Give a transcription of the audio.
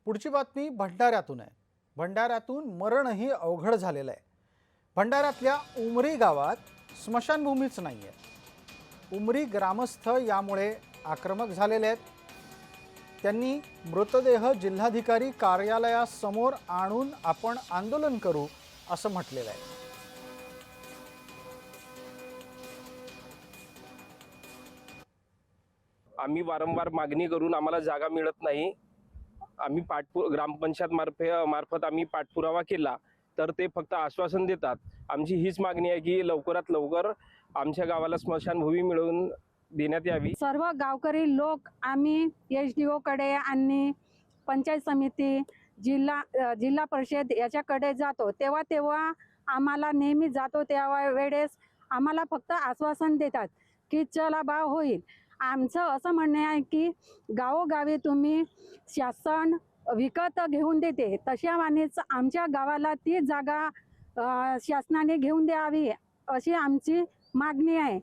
पुढची बातमी भंडाऱ्यातून आहे। भंडाऱ्यातून मरणही अवघड झालेलं आहे। भंडाऱ्यातल्या उमरी गावात स्मशानभूमीच नाहीये। उमरी ग्रामस्थ यामुळे आक्रमक झालेले आहेत। त्यांनी मृतदेह जिल्हाधिकारी कार्यालयासमोर आणून आपण आंदोलन करू असं म्हटलेलं आहे। आम्ही वारंवार मागणी करून आम्हाला जागा मिळत नाही। आम्ही ग्रामपंचायत मार्फत आम्ही पाठपुरावा केला तर ते फक्त आश्वासन देतात। आमची हीच मागणी आहे की लवकरात लवकर आमच्या गावाला स्मशानभूमी मिळवून देण्यात यावी। सर्व गावकरी लोक आम्ही एसडीओ कडे आणि पंचायत समिती जिल्हा परिषद याच्याकडे जातो। तेव्हा आम्हाला नेहमी जातो तेव्हा वेळेस आम्हाला फक्त आश्वासन देतात की चला बा होईल। आमचं असं म्हणणे आहे की गावोगावी तुम्ही शासन विकत घेऊन देते तशावानीच आमच्या गावाला ती जागा शासनाने घेऊन द्यावी अशी आमची मागणी आहे।